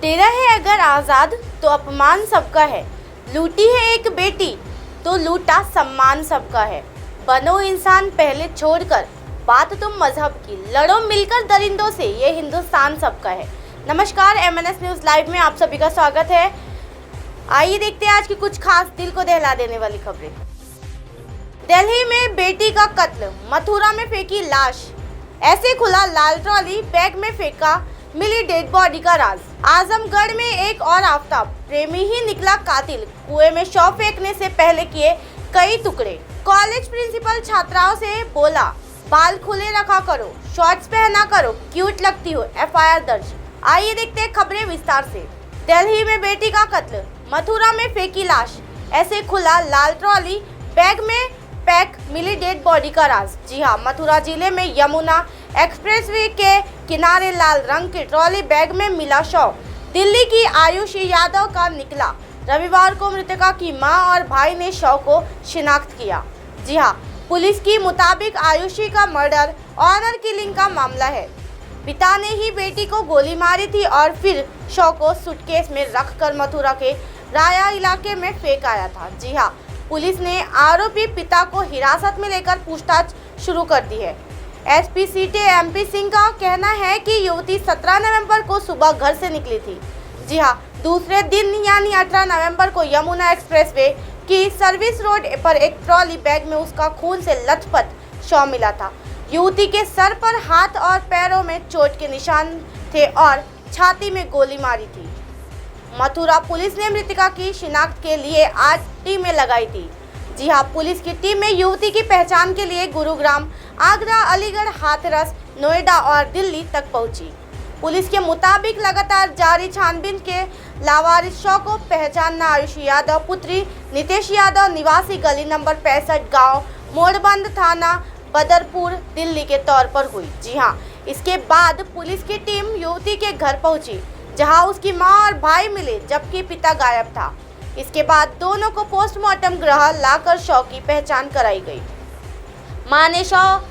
तेरा है अगर आज़ाद तो अपमान सबका है। लूटी है एक बेटी तो लूटा सम्मान सबका है। बनो इंसान पहले छोड़कर, बात तुम मजहब की, लड़ो मिलकर दरिंदों से, ये हिंदुस्तान सबका है। नमस्कार, MNS न्यूज़ लाइव में आप सभी का स्वागत है। आइए देखते हैं आज की कुछ खास दिल को दहला देने वाली खबरें। दिल्ली में बेटी का कत्ल, मथुरा में फेंकी लाश, ऐसे खुला लाल ट्रॉली बैग में फेंका, मिली डेड बॉडी का राज। आजमगढ़ में एक और आफताब, प्रेमी ही निकला कातिल, कुएं में शव फेंकने से पहले किए कई टुकड़े। कॉलेज प्रिंसिपल छात्राओं से बोला, बाल खुले रखा करो, शॉर्ट्स पहना करो, क्यूट लगती हो, FIR दर्ज। आइए देखते हैं खबरें विस्तार से। दिल्ली में बेटी का कत्ल, मथुरा में फेंकी लाश, ऐसे खुला लाल ट्रॉली बैग में पैक, मिली डेड बॉडी का राज। जी हाँ, मथुरा जिले में यमुना एक्सप्रेसवे के किनारे लाल रंग के ट्रॉली बैग में मिला शव दिल्ली की आयुषी यादव का निकला। रविवार को मृतका की मां और भाई ने शव को शिनाख्त किया। जी हाँ, पुलिस के मुताबिक आयुषी का मर्डर ऑनर किलिंग का मामला है। पिता ने ही बेटी को गोली मारी थी और फिर शव को सूटकेस में रखकर मथुरा के राया इलाके में फेंक आया था। जी हाँ, पुलिस ने आरोपी पिता को हिरासत में लेकर पूछताछ शुरू कर दी है। SP सिटी MP सिंह का कहना है कि युवती 17 नवंबर को सुबह घर से निकली थी। जी हाँ, दूसरे दिन यानी 18 नवंबर को यमुना एक्सप्रेसवे की सर्विस रोड पर एक ट्रॉली बैग में उसका खून से लथपथ शव मिला था। युवती के सर पर, हाथ और पैरों में चोट के निशान थे और छाती में गोली मारी थी। मथुरा पुलिस ने मृतका की शिनाख्त के लिए 8 टीमें लगाई थी। जी हाँ, पुलिस की टीम में युवती की पहचान के लिए गुरुग्राम, आगरा, अलीगढ़, हाथरस, नोएडा और दिल्ली तक पहुंची। पुलिस के मुताबिक लगातार जारी छानबीन के लावारिस शव को पहचानना आयुषी यादव पुत्री नितेश यादव निवासी गली नंबर 65 गांव मोड़बंद थाना बदरपुर दिल्ली के तौर पर हुई। जी हाँ, इसके बाद पुलिस की टीम युवती के घर पहुंची, जहां उसकी मां और भाई मिले, जबकि पिता गायब था। इसके बाद दोनों को पोस्टमार्टम गृह लाकर शव की पहचान कराई गई। मां ने शव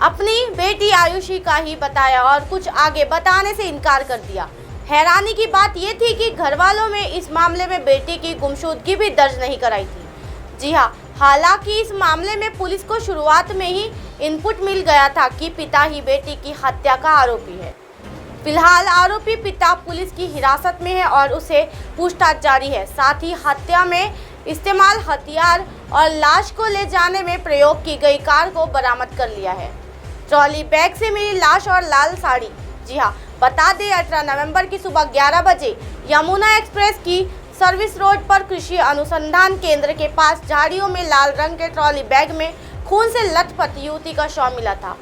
अपनी बेटी आयुषी का ही बताया और कुछ आगे बताने से इनकार कर दिया। हैरानी की बात यह थी कि घर वालों में इस मामले में बेटी की गुमशुदगी भी दर्ज नहीं कराई थी। जी हाँ, हालांकि इस मामले में पुलिस को शुरुआत में ही इनपुट मिल गया था कि पिता ही बेटी की हत्या का आरोपी है। फिलहाल आरोपी पिता पुलिस की हिरासत में है और उसे पूछताछ जारी है। साथ ही हत्या में इस्तेमाल हथियार और लाश को ले जाने में प्रयोग की गई कार को बरामद कर लिया है। ट्रॉली बैग से मिली लाश और लाल साड़ी। जी हाँ, बता दें 18 नवंबर की सुबह 11 बजे यमुना एक्सप्रेस की सर्विस रोड पर कृषि अनुसंधान केंद्र के पास झाड़ियों में लाल रंग के ट्रॉली बैग में खून से लथपथ युवती का शव मिला था।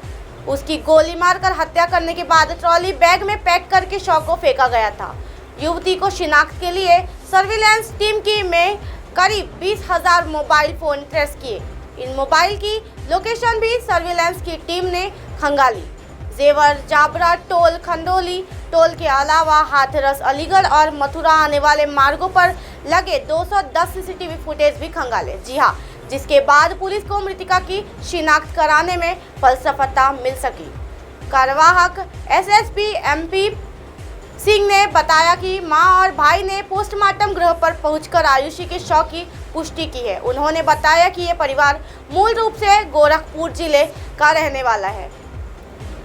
उसकी गोली मारकर हत्या करने के बाद ट्रॉली बैग में पैक करके शव को फेंका गया था। युवती को शिनाख्त के लिए सर्विलांस टीम की में करीब 20,000 मोबाइल फोन ट्रेस किए। इन मोबाइल की लोकेशन भी सर्विलांस की टीम ने खंगाली। जेवर, जाबरा टोल, खंडोली टोल के अलावा हाथरस, अलीगढ़ और मथुरा आने वाले मार्गों पर लगे 210 CCTV फुटेज भी खंगाले। जी हाँ, जिसके बाद पुलिस को मृतका की शिनाख्त कराने में फलसफता मिल सकी। कार्यवाहक SSP MP सिंह ने बताया कि मां और भाई ने पोस्टमार्टम गृह पर पहुंचकर आयुषी के शव की पुष्टि की है। उन्होंने बताया कि ये परिवार मूल रूप से गोरखपुर जिले का रहने वाला है।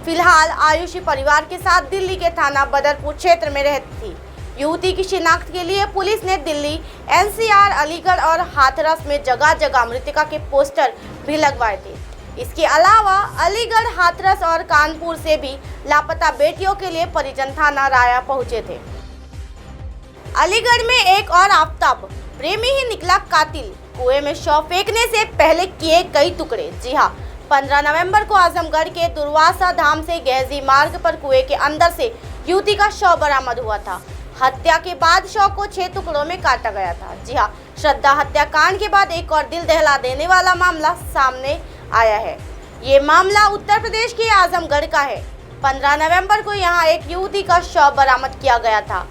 फिलहाल आयुषी परिवार के साथ दिल्ली के थाना बदरपुर क्षेत्र में रहती थी। युवती की शिनाख्त के लिए पुलिस ने दिल्ली, NCR, अलीगढ़ और हाथरस में जगह जगह मृतका के पोस्टर भी लगवाए थे। इसके अलावा अलीगढ़, हाथरस और कानपुर से भी लापता बेटियों के लिए परिजन थाना राया पहुंचे थे। अलीगढ़ में एक और आफताब, प्रेमी ही निकला कातिल, कुएं में शव फेंकने से पहले किए कई टुकड़े। जी हाँ, 15 नवंबर को आजमगढ़ के दुर्वासा धाम से गहजी मार्ग पर कुएं के अंदर से युवती का शव बरामद हुआ था। हत्या के बाद शव को 6 टुकड़ों में काटा गया था। जी हाँ, श्रद्धा हत्याकांड के बाद एक और दिल दहला देने वाला मामला सामने आया है। ये मामला उत्तर प्रदेश के आजमगढ़ का है। 15 नवंबर को यहाँ एक युवती का शव बरामद किया गया था।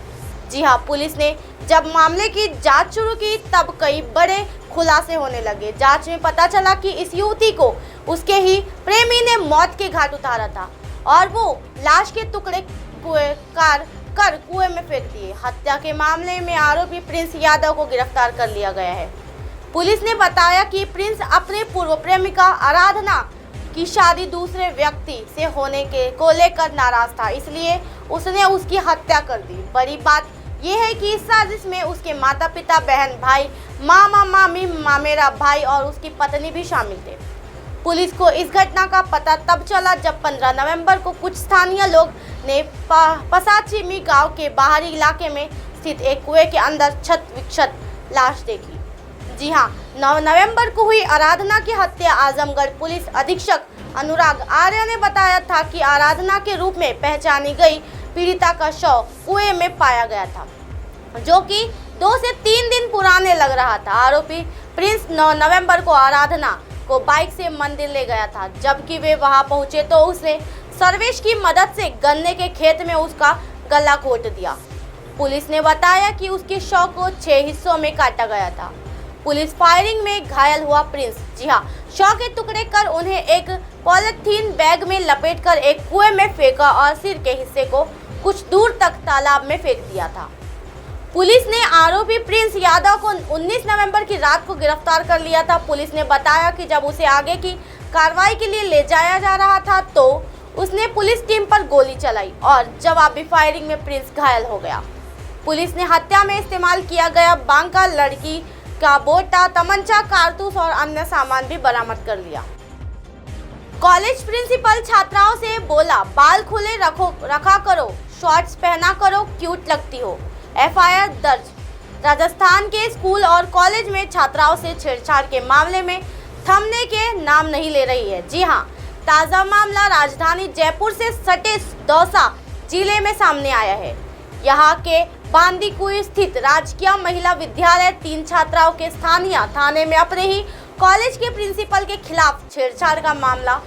जी हाँ, पुलिस ने जब मामले की जांच शुरू की तब कई बड़े खुलासे होने लगे। जांच में पता चला कि इस युवती को उसके ही प्रेमी ने मौत के घाट उतारा था और वो लाश के टुकड़े कार कर कुएं में फेंक दिए। हत्या के मामले में आरोपी प्रिंस यादव को गिरफ्तार कर लिया गया है। पुलिस ने बताया कि प्रिंस अपने पूर्व प्रेमिका आराधना की शादी दूसरे व्यक्ति से होने को लेकर नाराज था, इसलिए उसने उसकी हत्या कर दी। बड़ी बात यह है कि इस साजिश में उसके माता पिता, बहन, भाई, मामा, मामी, मामेरा भाई और उसकी पत्नी भी शामिल थे। पुलिस को इस घटना का पता तब चला जब 15 नवंबर को कुछ स्थानीय लोग ने पसाचिमी गांव के बाहरी इलाके में स्थित एक कुएं के अंदर क्षत विक्षत लाश देखी। जी हां, 9 नवंबर को हुई आराधना की हत्या आजमगढ़ पुलिस अधीक्षक अनुराग आर्य ने बताया था कि आराधना के रूप में पहचानी गई पीड़िता का शव कुएं में पाया गया था, जो कि 2 से 3 दिन पुराने लग रहा था। आरोपी प्रिंस 9 नवंबर को आराधना को बाइक से मंदिर ले गया था। जबकि वे वहां पहुंचे तो उसने सर्वेश की मदद से गन्ने के खेत में उसका गला घोट दिया। पुलिस ने बताया कि उसके शव को 6 हिस्सों में काटा गया था। पुलिस फायरिंग में घायल हुआ प्रिंस, जी हां, शव के टुकड़े कर उन्हें एक पॉलिथीन बैग में लपेटकर एक कुएं में फेंका और सिर के हिस्से को कुछ दूर तक तालाब में फेंक दिया था। पुलिस ने आरोपी प्रिंस यादव को 19 नवंबर की रात को गिरफ्तार कर लिया था। पुलिस ने बताया कि जब उसे आगे की कार्रवाई के लिए ले जाया जा रहा था तो उसने पुलिस टीम पर गोली चलाई और जवाबी फायरिंग में प्रिंस घायल हो गया। पुलिस ने हत्या में इस्तेमाल किया गया बांका लड़की का बोटा, तमंचा, कारतूस और अन्य सामान भी बरामद कर लिया। कॉलेज प्रिंसिपल छात्राओं से बोला, बाल खुले रखा करो, शॉर्ट्स पहना करो, क्यूट लगती हो। एफआईआर दर्ज। राजस्थान के स्कूल और कॉलेज में छात्राओं से छेड़छाड़ के मामले में थमने के नाम नहीं ले रही है। जी हां, ताज़ा मामला राजधानी जयपुर से सटे दौसा जिले में सामने आया है। यहां के बांदीकुई स्थित राजकीय महिला विद्यालय 3 छात्राओं के स्थानीय थाने में अपने ही कॉलेज के प्रिंसिपल के खिलाफ छेड़छाड़ का मामला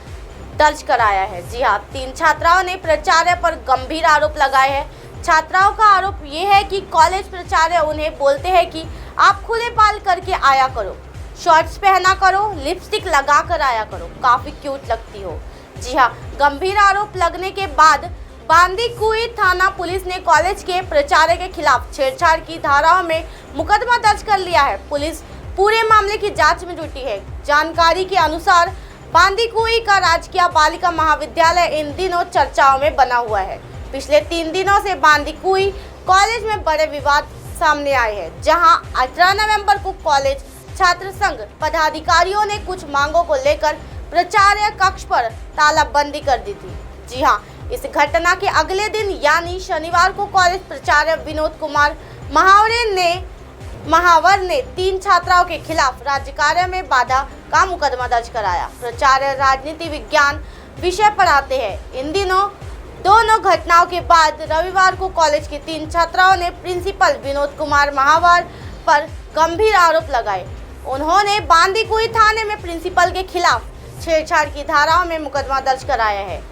दर्ज कराया है। जी हां, 3 छात्राओं ने प्राचार्य पर गंभीर आरोप लगाए हैं। छात्राओं का आरोप ये है कि कॉलेज प्राचार्य उन्हें बोलते हैं कि आप खुले बाल करके आया करो, शॉर्ट्स पहना करो, लिपस्टिक लगा कर आया करो, काफ़ी क्यूट लगती हो। जी हाँ, गंभीर आरोप लगने के बाद बांदीकुई थाना पुलिस ने कॉलेज के प्राचार्य के खिलाफ छेड़छाड़ की धाराओं में मुकदमा दर्ज कर लिया है। पुलिस पूरे मामले की जांच में जुटी है। जानकारी के अनुसार बांदीकुई का राजकीय बालिका महाविद्यालय इन दिनों चर्चाओं में बना हुआ है। पिछले 3 दिनों से बांदीकुई कॉलेज में बड़े विवाद सामने आए हैं, जहां 18 नवंबर को कॉलेज छात्र संघ पदाधिकारियों ने कुछ मांगों को लेकर प्राचार्य कक्ष पर तालाबंदी कर दी थी। जी हां, इस घटना के अगले दिन यानी शनिवार को कॉलेज प्राचार्य विनोद कुमार महावर ने 3 छात्राओं के खिलाफ राज्य कार्य में बाधा का मुकदमा दर्ज कराया। प्राचार्य राजनीति विज्ञान विषय पढ़ाते हैं। इन दिनों दोनों घटनाओं के बाद रविवार को कॉलेज के 3 छात्राओं ने प्रिंसिपल विनोद कुमार महावर पर गंभीर आरोप लगाए। उन्होंने बांदीकुई थाने में प्रिंसिपल के खिलाफ छेड़छाड़ की धाराओं में मुकदमा दर्ज कराया है।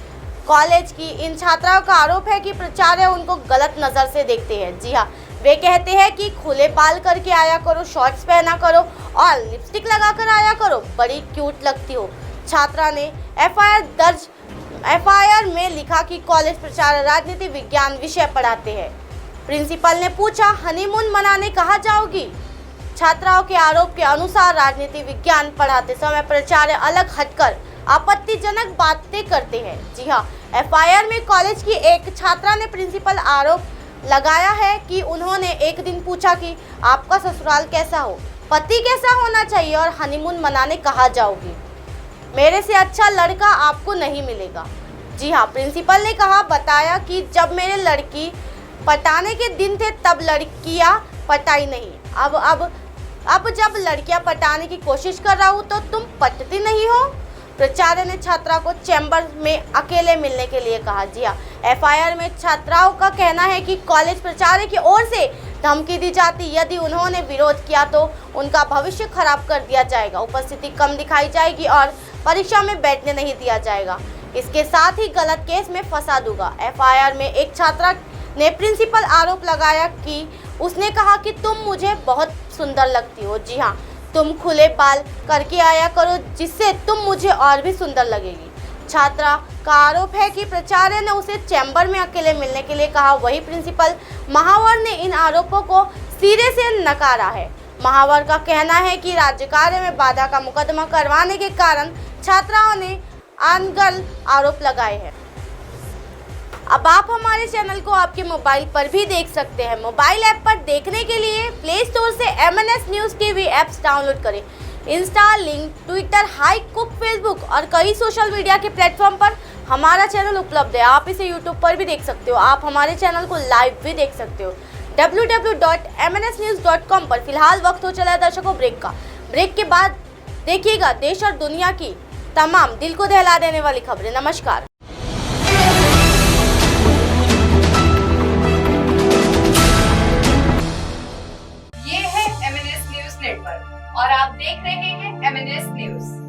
कॉलेज की इन छात्राओं का आरोप है कि प्राचार्य उनको गलत नज़र से देखते हैं। जी हाँ, वे कहते हैं कि खुले बाल करके आया करो, शॉर्ट्स पहना करो और लिपस्टिक लगा कर आया करो, बड़ी क्यूट लगती हो। छात्रा ने एफआईआर में लिखा कि कॉलेज प्राचार्य राजनीति विज्ञान विषय पढ़ाते हैं। प्रिंसिपल ने पूछा, हनीमून मनाने कहाँ जाओगी? छात्राओं के आरोप के अनुसार राजनीति विज्ञान पढ़ाते समय प्राचार्य अलग हटकर आपत्तिजनक बातें करते हैं। जी हाँ, एफआईआर में कॉलेज की एक छात्रा ने प्रिंसिपल आरोप लगाया है कि उन्होंने एक दिन पूछा कि आपका ससुराल कैसा हो, पति कैसा होना चाहिए और हनीमून मनाने कहाँ जाओगी? मेरे से अच्छा लड़का आपको नहीं मिलेगा। जी हाँ, प्रिंसिपल ने बताया कि जब मेरे लड़की पटाने के दिन थे तब लड़कियां पटाई नहीं, अब जब लड़कियां पटाने की कोशिश कर रहा हूँ तो तुम पटती नहीं हो। प्राचार्य ने छात्रा को चैम्बर में अकेले मिलने के लिए कहा। जी हाँ, एफआईआर में छात्राओं का कहना है कि कॉलेज प्राचार्य की ओर से धमकी दी जाती, यदि उन्होंने विरोध किया तो उनका भविष्य खराब कर दिया जाएगा, उपस्थिति कम दिखाई जाएगी और परीक्षा में बैठने नहीं दिया जाएगा। इसके साथ ही गलत केस में फंसा दूंगा। एफआईआर में एक छात्रा ने प्रिंसिपल आरोप लगाया कि उसने कहा कि तुम मुझे बहुत सुंदर लगती हो। जी हाँ, तुम खुले बाल करके आया करो जिससे तुम मुझे और भी सुंदर लगेगी। छात्रा का आरोप है कि प्राचार्य ने उसे चैम्बर में अकेले मिलने के लिए कहा। वही प्रिंसिपल महावर ने इन आरोपों को सिरे से नकारा है। महावर का कहना है कि राज्य कार्य में बाधा का मुकदमा करवाने के कारण छात्राओं ने अनगढ़ आरोप लगाए हैं। अब आप हमारे चैनल को आपके मोबाइल पर भी देख सकते हैं। मोबाइल ऐप पर देखने के लिए प्ले स्टोर से MNS news TV apps download करें। इंस्टा, लिंक, ट्विटर, हाईकुक, फेसबुक और कई सोशल मीडिया के प्लेटफॉर्म पर हमारा चैनल उपलब्ध है। आप इसे यूट्यूब पर भी देख सकते हो। आप हमारे चैनल को लाइव भी देख सकते हो www.mnsnews.com पर। फिलहाल वक्त हो चला है दर्शकों ब्रेक का। ब्रेक के बाद देखिएगा देश और दुनिया की तमाम दिल को दहला देने वाली खबरें। नमस्कार। ये है MNS न्यूज नेटवर्क और आप देख रहे हैं MNS न्यूज।